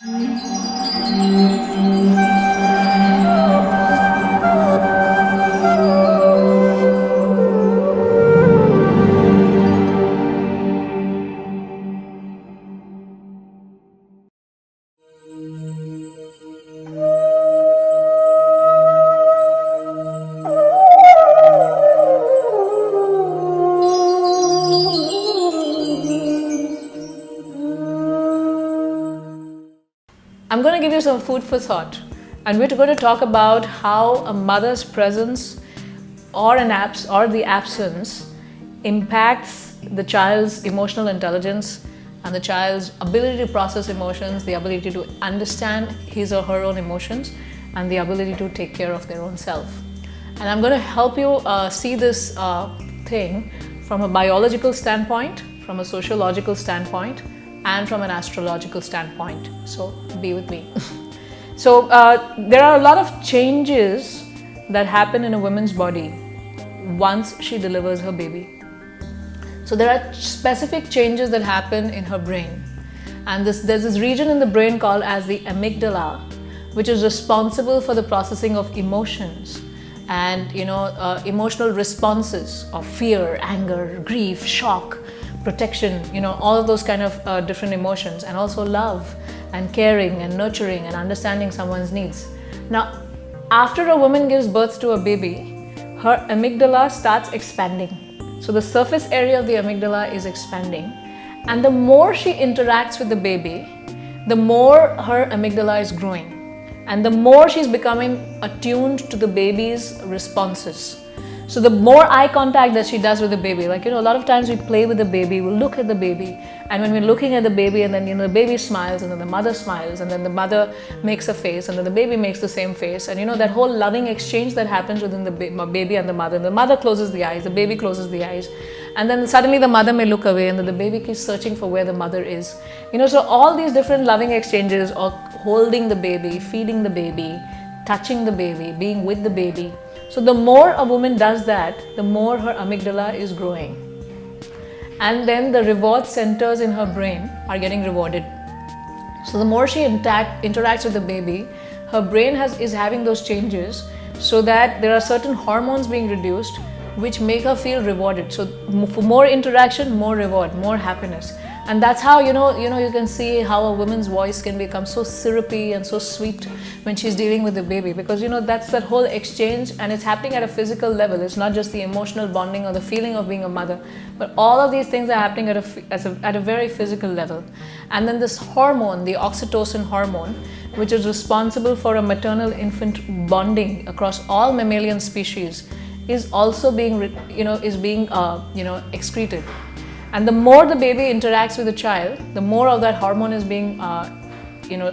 I'm going to give you some food for thought, and we're going to talk about how a mother's presence or the absence impacts the child's emotional intelligence and the child's ability to process emotions, the ability to understand his or her own emotions, and the ability to take care of their own self. And I'm going to help you see this thing from a biological standpoint, from a sociological standpoint, and from an astrological standpoint. So be with me. So there are a lot of changes that happen in a woman's body once she delivers her baby. So there are specific changes that happen in her brain, and there's this region in the brain called as the amygdala, which is responsible for the processing of emotions and emotional responses of fear, anger, grief, shock, protection, all of those kind of different emotions, and also love and caring and nurturing and understanding someone's needs. Now, after a woman gives birth to a baby, her amygdala starts expanding. So the surface area of the amygdala is expanding, and the more she interacts with the baby, the more her amygdala is growing, and the more she's becoming attuned to the baby's responses. So the more eye contact that she does with the baby, a lot of times we play with the baby, we'll look at the baby, and when we're looking at the baby, and then the baby smiles, and then the mother smiles, and then the mother makes a face, and then the baby makes the same face, and that whole loving exchange that happens within the baby and the mother closes the eyes, the baby closes the eyes, and then suddenly the mother may look away, and then the baby keeps searching for where the mother is. So all these different loving exchanges, or holding the baby, feeding the baby, touching the baby, being with the baby. So the more a woman does that, the more her amygdala is growing. And then the reward centers in her brain are getting rewarded. So the more she interacts with the baby, her brain is having those changes, so that there are certain hormones being reduced which make her feel rewarded. So for more interaction, more reward, more happiness. And that's how you can see how a woman's voice can become so syrupy and so sweet when she's dealing with the baby, because that's that whole exchange, and it's happening at a physical level. It's not just the emotional bonding or the feeling of being a mother, but all of these things are happening at a very physical level. And then this hormone, the oxytocin hormone, which is responsible for a maternal-infant bonding across all mammalian species, is also being excreted. And the more the baby interacts with the child, the more of that hormone is being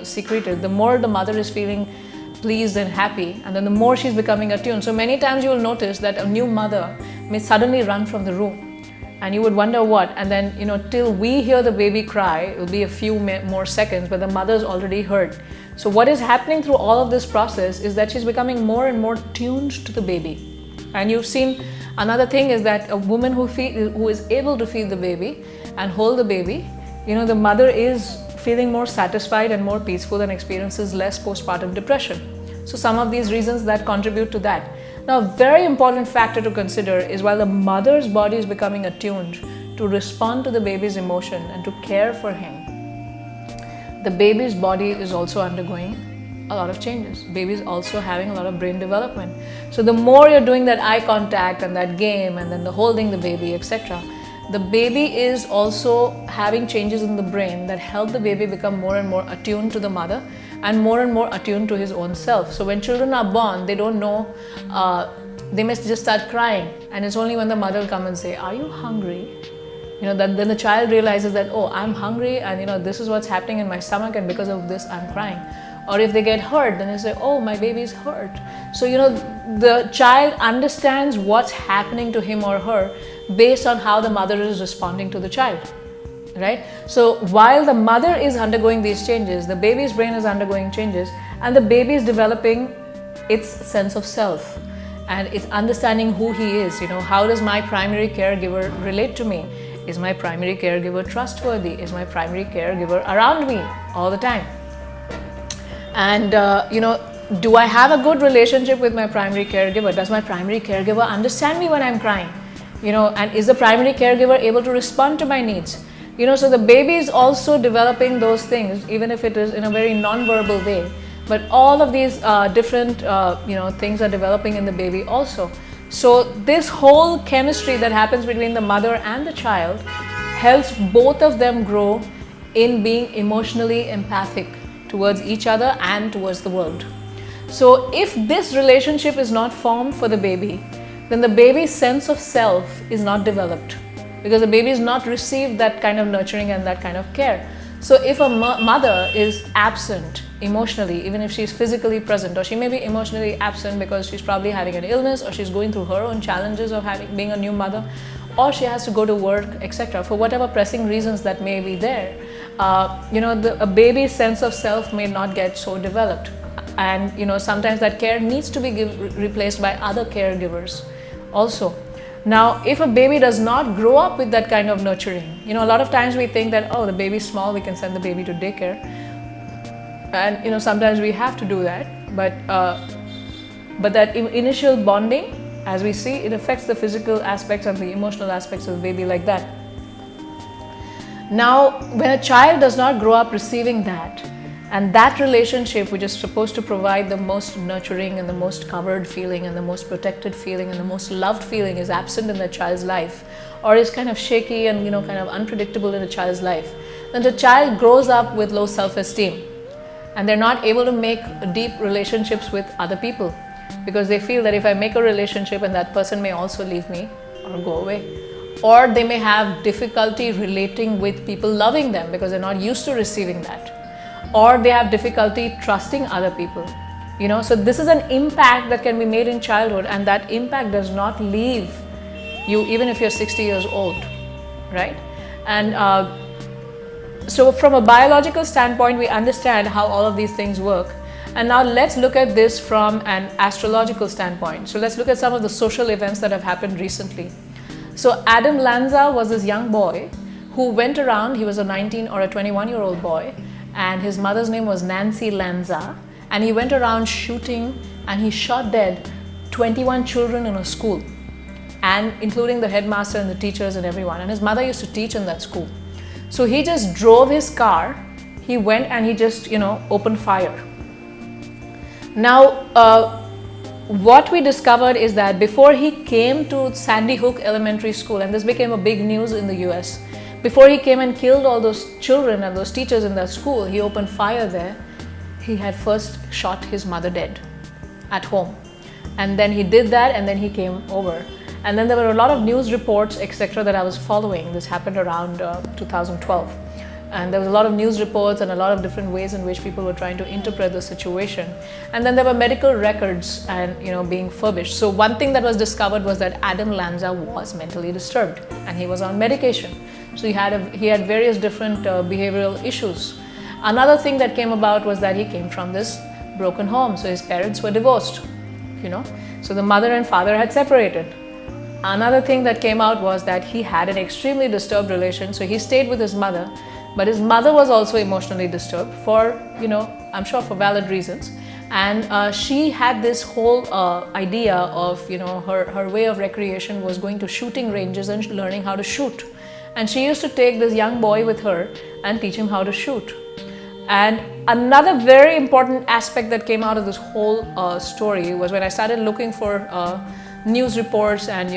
secreted, the more the mother is feeling pleased and happy, and then the more she's becoming attuned. So many times you will notice that a new mother may suddenly run from the room, and you would wonder what, and then till we hear the baby cry, it will be a few more seconds, but the mother's already heard. So what is happening through all of this process is that she's becoming more and more tuned to the baby. And you've seen another thing is that a woman who is able to feed the baby and hold the baby, the mother is feeling more satisfied and more peaceful and experiences less postpartum depression. So some of these reasons that contribute to that. Now, a very important factor to consider is while the mother's body is becoming attuned to respond to the baby's emotion and to care for him, the baby's body is also undergoing a lot of changes. Baby's also having a lot of brain development. So the more you're doing that eye contact and that game and then the holding the baby, etc., the baby is also having changes in the brain that help the baby become more and more attuned to the mother and more attuned to his own self. So when children are born, they don't know, they may just start crying, and it's only when the mother will come and say, "Are you hungry?" That then the child realizes that, "Oh, I'm hungry, and this is what's happening in my stomach, and because of this I'm crying." Or if they get hurt, then they say, "Oh, my baby's hurt." So, the child understands what's happening to him or her based on how the mother is responding to the child, right? So while the mother is undergoing these changes, the baby's brain is undergoing changes, and the baby is developing its sense of self, and it's understanding who he is. How does my primary caregiver relate to me? Is my primary caregiver trustworthy? Is my primary caregiver around me all the time? And do I have a good relationship with my primary caregiver? Does my primary caregiver understand me when I'm crying? And is the primary caregiver able to respond to my needs? So the baby is also developing those things, even if it is in a very non-verbal way. But all of these different things are developing in the baby also. So this whole chemistry that happens between the mother and the child helps both of them grow in being emotionally empathic towards each other and towards the world. So if this relationship is not formed for the baby, then the baby's sense of self is not developed, because the baby has not received that kind of nurturing and that kind of care. So if a mother is absent emotionally, even if she's physically present, or she may be emotionally absent because she's probably having an illness, or she's going through her own challenges of being a new mother, or she has to go to work, etc., for whatever pressing reasons that may be there, a baby's sense of self may not get so developed. And sometimes that care needs to be replaced by other caregivers also. Now, if a baby does not grow up with that kind of nurturing, a lot of times we think that, oh, the baby's small, we can send the baby to daycare. And sometimes we have to do that. But that initial bonding, as we see, it affects the physical aspects and the emotional aspects of the baby like that. Now, when a child does not grow up receiving that, and that relationship, which is supposed to provide the most nurturing and the most covered feeling and the most protected feeling and the most loved feeling, is absent in the child's life, or is kind of shaky and kind of unpredictable in the child's life, then the child grows up with low self-esteem, and they're not able to make deep relationships with other people, because they feel that if I make a relationship, and that person may also leave me or go away. Or they may have difficulty relating with people loving them because they're not used to receiving that. Or they have difficulty trusting other people. So this is an impact that can be made in childhood, and that impact does not leave you even if you're 60 years old, right? And so from a biological standpoint, we understand how all of these things work. And now let's look at this from an astrological standpoint. So let's look at some of the social events that have happened recently. So Adam Lanza was this young boy who went around. He was a 19 or a 21-year-old boy, and his mother's name was Nancy Lanza, and he went around shooting, and he shot dead 21 children in a school, and including the headmaster and the teachers and everyone. And his mother used to teach in that school. So he just drove his car, he went and he just opened fire. Now what we discovered is that before he came to Sandy Hook Elementary School, and this became a big news in the US, before he came and killed all those children and those teachers in that school, he opened fire there. He had first shot his mother dead at home. And then he did that, and then he came over. And then there were a lot of news reports, etc., that I was following. This happened around 2012. And there was a lot of news reports and a lot of different ways in which people were trying to interpret the situation. And then there were medical records and being furbished. So one thing that was discovered was that Adam Lanza was mentally disturbed, and he was on medication. So he had various different behavioral issues. Another thing that came about was that he came from this broken home. So his parents were divorced, So the mother and father had separated. Another thing that came out was that he had an extremely disturbed relation. So he stayed with his mother, but his mother was also emotionally disturbed for, I'm sure for valid reasons. And she had this whole idea of, her way of recreation was going to shooting ranges and learning how to shoot. And she used to take this young boy with her and teach him how to shoot. And another very important aspect that came out of this whole story was when I started looking for news reports and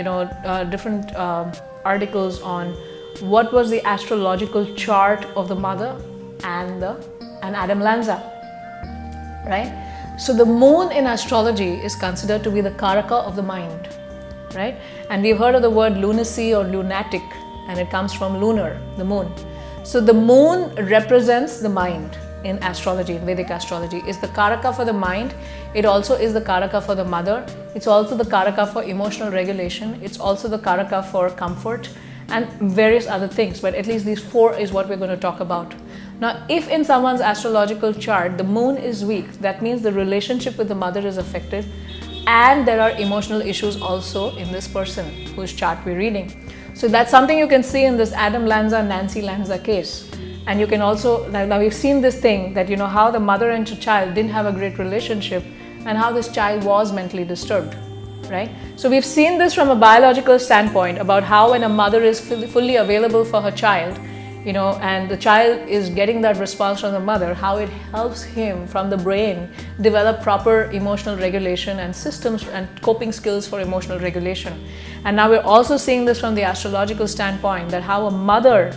different articles on what was the astrological chart of the mother and Adam Lanza, right? So the moon in astrology is considered to be the karaka of the mind, right? And we've heard of the word lunacy or lunatic, and it comes from lunar, the moon. So the moon represents the mind in astrology, in Vedic astrology. It's the karaka for the mind. It also is the karaka for the mother. It's also the karaka for emotional regulation. It's also the karaka for comfort and various other things. But at least these four is what we're going to talk about. Now, if in someone's astrological chart, the moon is weak, that means the relationship with the mother is affected, and there are emotional issues also in this person whose chart we're reading. So that's something you can see in this Adam Lanza, Nancy Lanza case. And you can also, now we've seen this thing that, how the mother and child didn't have a great relationship and how this child was mentally disturbed, right? So we've seen this from a biological standpoint about how when a mother is fully available for her child, and the child is getting that response from the mother, how it helps him from the brain develop proper emotional regulation and systems and coping skills for emotional regulation. And now we're also seeing this from the astrological standpoint, that how a mother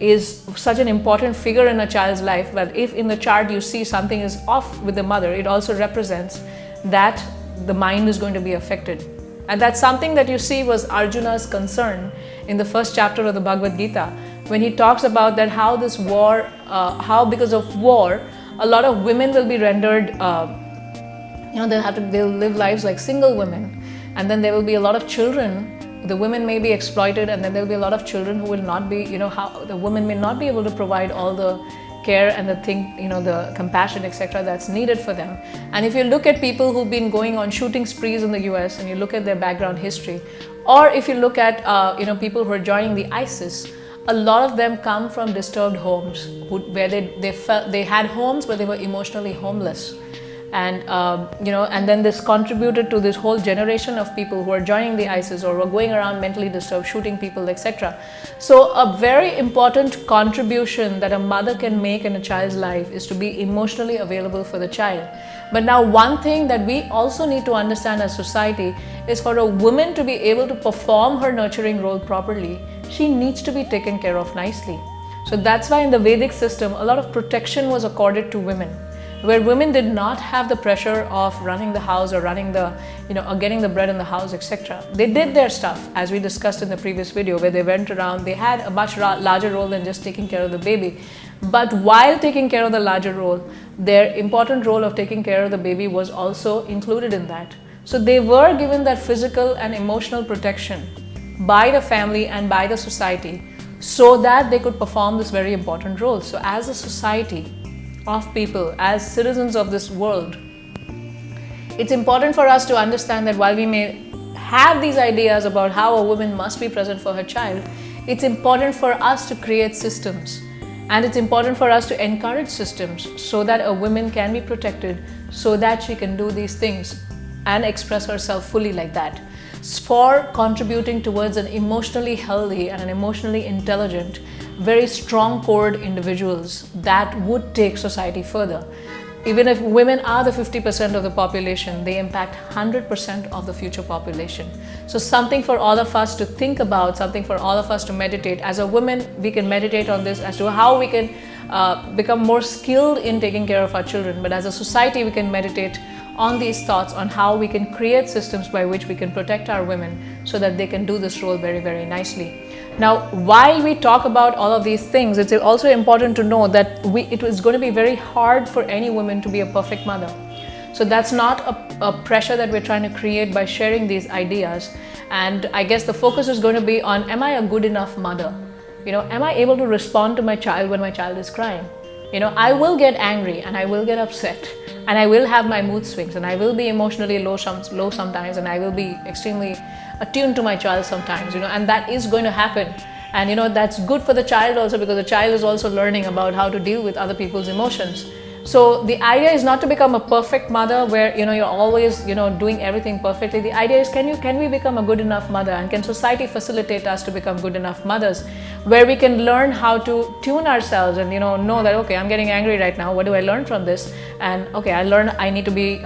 is such an important figure in a child's life, but if in the chart you see something is off with the mother, it also represents that the mind is going to be affected. And that's something that you see was Arjuna's concern in the first chapter of the Bhagavad Gita, when he talks about that how this war, how because of war, a lot of women will be rendered, they'll live lives like single women, and then there will be a lot of children. The women may be exploited, and then there will be a lot of children who will not be, how the women may not be able to provide all the care and the compassion, etc., that's needed for them. And if you look at people who've been going on shooting sprees in the US and you look at their background history, or if you look at people who are joining the ISIS, a lot of them come from disturbed homes where they felt they had homes but they were emotionally homeless. And and then this contributed to this whole generation of people who are joining the ISIS or were going around mentally disturbed, shooting people, etc. So a very important contribution that a mother can make in a child's life is to be emotionally available for the child. But now one thing that we also need to understand as society is for a woman to be able to perform her nurturing role properly, she needs to be taken care of nicely. So that's why in the Vedic system, a lot of protection was accorded to women, where women did not have the pressure of running the house or running the, or getting the bread in the house, etc. They did their stuff, as we discussed in the previous video, where they went around, they had a much larger role than just taking care of the baby. But while taking care of the larger role, their important role of taking care of the baby was also included in that. So they were given that physical and emotional protection by the family and by the society so that they could perform this very important role. So as a society of people, as citizens of this world, it's important for us to understand that while we may have these ideas about how a woman must be present for her child, it's important for us to create systems, and it's important for us to encourage systems so that a woman can be protected, so that she can do these things and express herself fully like that, for contributing towards an emotionally healthy and an emotionally intelligent, very strong-cored individuals that would take society further. Even if women are the 50% of the population, they impact 100% of the future population. So something for all of us to think about, something for all of us to meditate. As a woman, we can meditate on this as to how we can become more skilled in taking care of our children. But as a society, we can meditate on these thoughts on how we can create systems by which we can protect our women so that they can do this role very, very nicely. Now, while we talk about all of these things, it's also important to know that it is going to be very hard for any woman to be a perfect mother. So that's not a pressure that we're trying to create by sharing these ideas. And I guess the focus is going to be on, am I a good enough mother? Am I able to respond to my child when my child is crying? I will get angry and I will get upset and I will have my mood swings and I will be emotionally low sometimes, and I will be extremely attuned to my child sometimes, and that is going to happen. And that's good for the child also, because the child is also learning about how to deal with other people's emotions. So the idea is not to become a perfect mother where you're always doing everything perfectly. The idea is, can we become a good enough mother, and can society facilitate us to become good enough mothers, where we can learn how to tune ourselves and know that, okay, I'm getting angry right now, what do I learn from this? And okay, I learn I need to be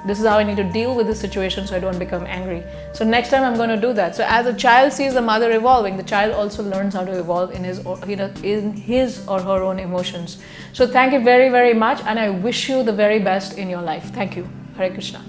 this is how I need to deal with this situation so I don't become angry. So next time I'm going to do that. So as a child sees the mother evolving, the child also learns how to evolve in his or her own emotions. So thank you very, very much, and I wish you the very best in your life. Thank you. Hare Krishna.